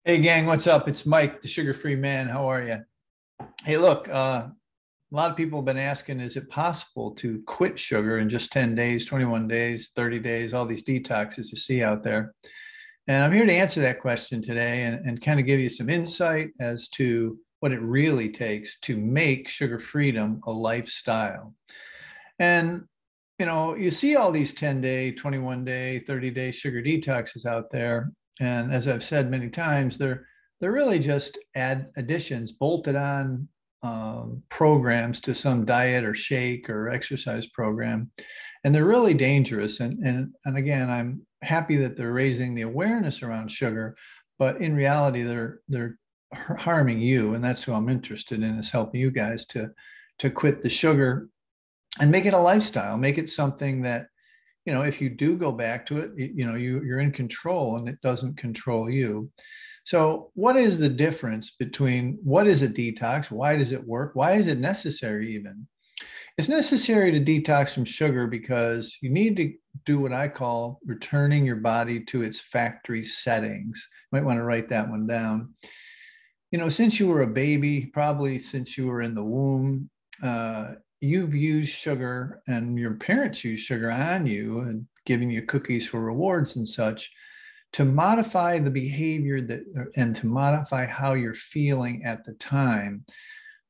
Hey gang, what's up? It's Mike, the sugar-free man. How are you? Hey, look, a lot of people have been asking, is it possible to quit sugar in just 10 days, 21 days, 30 days, all these detoxes you see out there? And I'm here to answer that question today and kind of give you some insight as to what it really takes to make sugar freedom a lifestyle. And you see all these 10-day, 21-day, 30-day sugar detoxes out there. And as I've said many times, they're really just additions bolted on programs to some diet or shake or exercise program. And they're really dangerous. And again, I'm happy that they're raising the awareness around sugar, but in reality, they're harming you. And that's who I'm interested in, is helping you guys to quit the sugar and make it a lifestyle, make it something that, if you do go back to it, you're in control and it doesn't control you. So what is the difference between what is a detox? Why does it work? Why is it necessary even? It's necessary to detox from sugar because you need to do what I call returning your body to its factory settings. You might want to write that one down. Since you were a baby, probably since you were in the womb, you've used sugar and your parents use sugar on you and giving you cookies for rewards and such to modify the behavior and to modify how you're feeling at the time.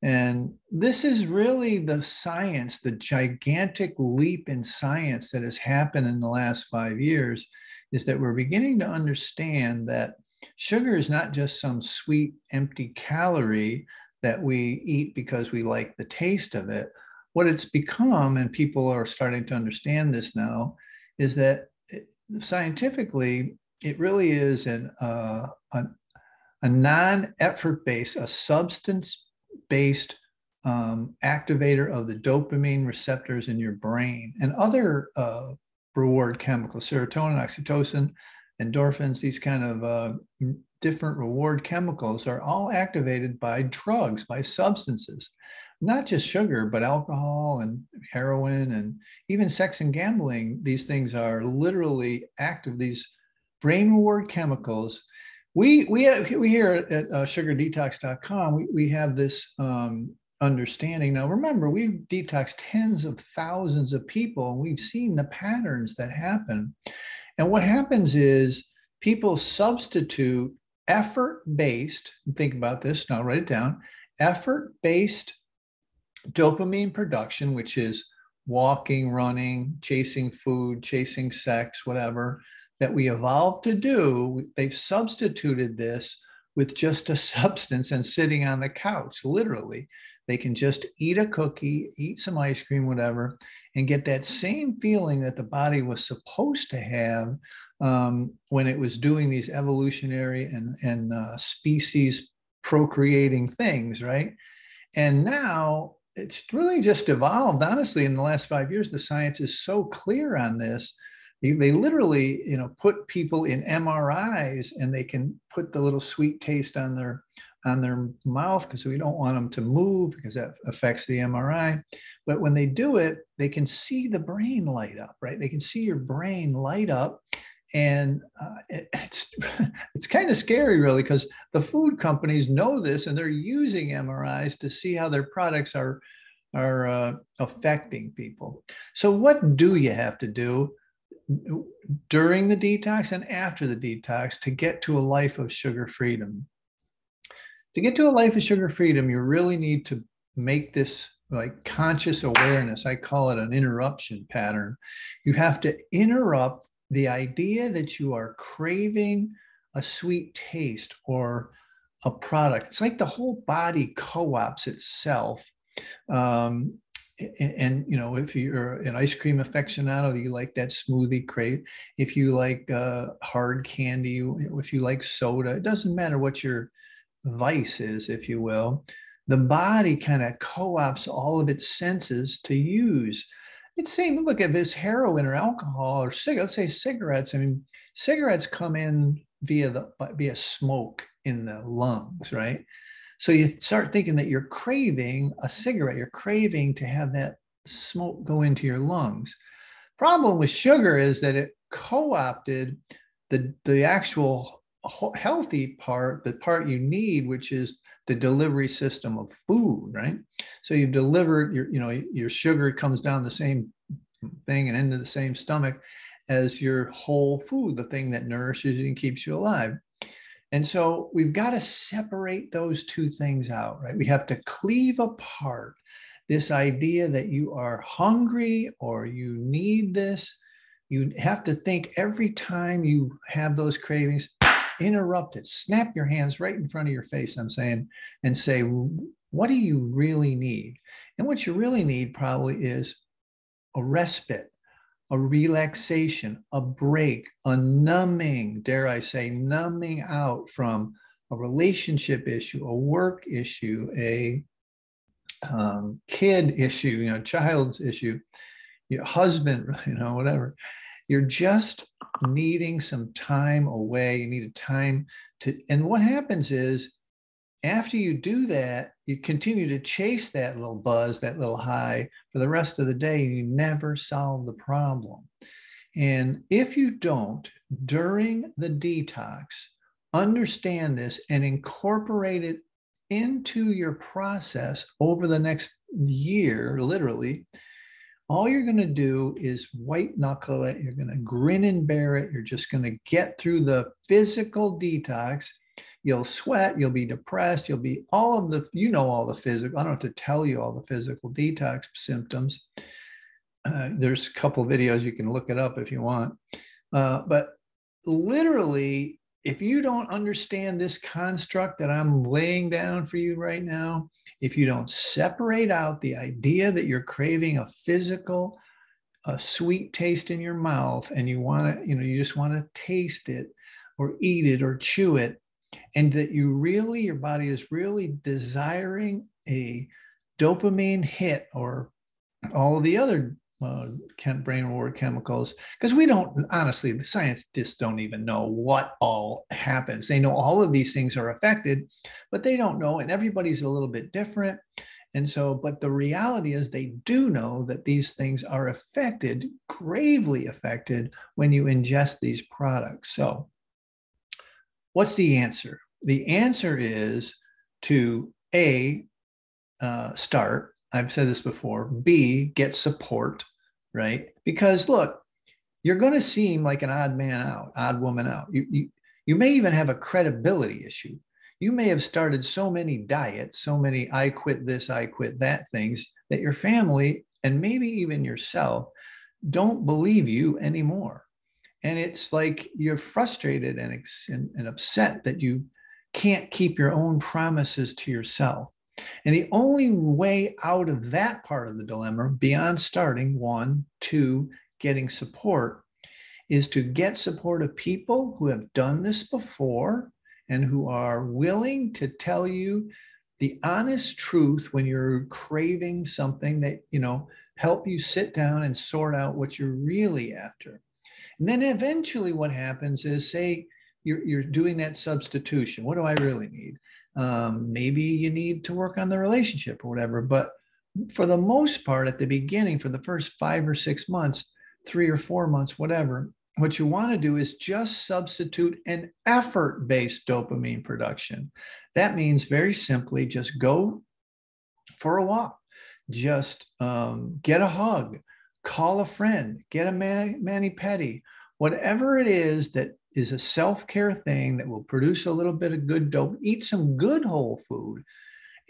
And this is really the science, the gigantic leap in science that has happened in the last 5 years, is that we're beginning to understand that sugar is not just some sweet, empty calorie that we eat because we like the taste of it. What it's become, and people are starting to understand this now, is that scientifically, it really is a non-effort based, a substance-based activator of the dopamine receptors in your brain and other reward chemicals, serotonin, oxytocin, endorphins, these kind of different reward chemicals are all activated by drugs, by substances. Not just sugar, but alcohol and heroin and even sex and gambling. These things are literally active, these brain reward chemicals. We here at sugardetox.com, we have this understanding. Now, remember, we've detoxed tens of thousands of people, and we've seen the patterns that happen. And what happens is people substitute effort-based, think about this, now write it down, effort-based dopamine production, which is walking, running, chasing food, chasing sex, whatever, that we evolved to do. They've substituted this with just a substance and sitting on the couch, literally. They can just eat a cookie, eat some ice cream, whatever, and get that same feeling that the body was supposed to have when it was doing these evolutionary and species procreating things, right? And now it's really just evolved. Honestly, in the last 5 years, the science is so clear on this. They literally, put people in MRIs and they can put the little sweet taste on their mouth because we don't want them to move because that affects the MRI. But when they do it, they can see the brain light up, right? They can see your brain light up. And it's kind of scary, really, because the food companies know this and they're using MRIs to see how their products are affecting people. So what do you have to do during the detox and after the detox to get to a life of sugar freedom? To get to a life of sugar freedom, you really need to make this like conscious awareness. I call it an interruption pattern. You have to interrupt the idea that you are craving a sweet taste or a product. It's like the whole body co-ops itself. If you're an ice cream aficionado, you like that smoothie crave. If you like hard candy, if you like soda, it doesn't matter what your vice is, if you will. The body kind of co-ops all of its senses to use. It's same. Look at this heroin or alcohol or cigarettes. Let's say cigarettes. I mean, cigarettes come in via smoke in the lungs, right? So you start thinking that you're craving a cigarette. You're craving to have that smoke go into your lungs. Problem with sugar is that it co-opted the actual healthy part, the part you need, which is the delivery system of food, right? So you've delivered your sugar comes down the same thing and into the same stomach as your whole food, the thing that nourishes you and keeps you alive. And so we've got to separate those two things out, right? We have to cleave apart this idea that you are hungry or you need this. You have to think every time you have those cravings, interrupt it, snap your hands right in front of your face, I'm saying, and say, what do you really need? And what you really need probably is a respite, a relaxation, a break, a numbing, dare I say, numbing out from a relationship issue, a work issue, a kid issue, child's issue, your husband, whatever. You're just needing some time away. You need a time to, and what happens is after you do that, you continue to chase that little buzz, that little high for the rest of the day, and you never solve the problem. And if you don't, during the detox, understand this and incorporate it into your process over the next year, literally, all you're going to do is white knuckle it. You're going to grin and bear it. You're just going to get through the physical detox. You'll sweat, you'll be depressed, you'll be all of the, all the physical, I don't have to tell you all the physical detox symptoms. There's a couple of videos, you can look it up if you want. But literally, if you don't understand this construct that I'm laying down for you right now, if you don't separate out the idea that you're craving a physical, a sweet taste in your mouth, and you want to, you just want to taste it or eat it or chew it, and that your body is really desiring a dopamine hit or all of the other brain reward chemicals, because we don't, honestly, the scientists don't even know what all happens. They know all of these things are affected, but they don't know, and everybody's a little bit different. And so, but the reality is they do know that these things are affected, gravely affected, when you ingest these products. So what's the answer? The answer is to A, start. I've said this before. B, get support, right? Because look, you're going to seem like an odd man out, odd woman out. You may even have a credibility issue. You may have started so many diets, so many I quit this, I quit that things, that your family and maybe even yourself don't believe you anymore. And it's like you're frustrated and upset that you can't keep your own promises to yourself. And the only way out of that part of the dilemma, beyond starting, 1, 2, getting support, is to get support of people who have done this before and who are willing to tell you the honest truth when you're craving something, that, help you sit down and sort out what you're really after. And then eventually what happens is, say you're doing that substitution. What do I really need? Maybe you need to work on the relationship or whatever. But for the most part, at the beginning, for the first 5 or 6 months, 3 or 4 months, whatever, what you want to do is just substitute an effort-based dopamine production. That means very simply, just go for a walk, just get a hug, call a friend, get a mani-pedi, whatever it is that is a self-care thing that will produce a little bit of good dope. Eat some good whole food.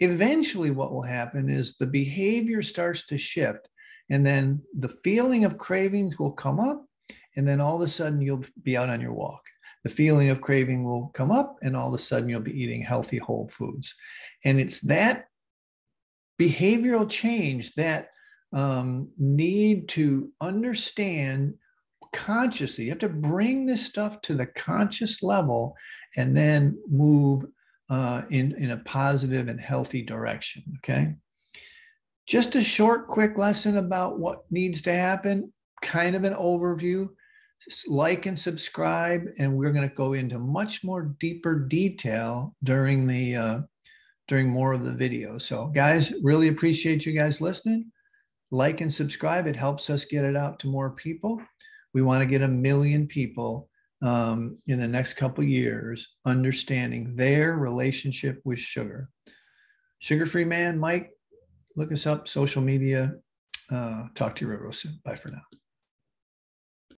Eventually what will happen is the behavior starts to shift, and then the feeling of cravings will come up, and then all of a sudden you'll be out on your walk. The feeling of craving will come up, and all of a sudden you'll be eating healthy whole foods. And it's that behavioral change, that need to understand consciously. You have to bring this stuff to the conscious level and then move in a positive and healthy direction, okay? Just a short, quick lesson about what needs to happen, kind of an overview. Like and subscribe, and we're going to go into much more deeper detail during more of the video. So guys, really appreciate you guys listening. Like and subscribe. It helps us get it out to more people. We want to get 1 million people in the next couple of years, understanding their relationship with sugar. Sugar-free man, Mike, look us up, social media. Talk to you real soon. Bye for now.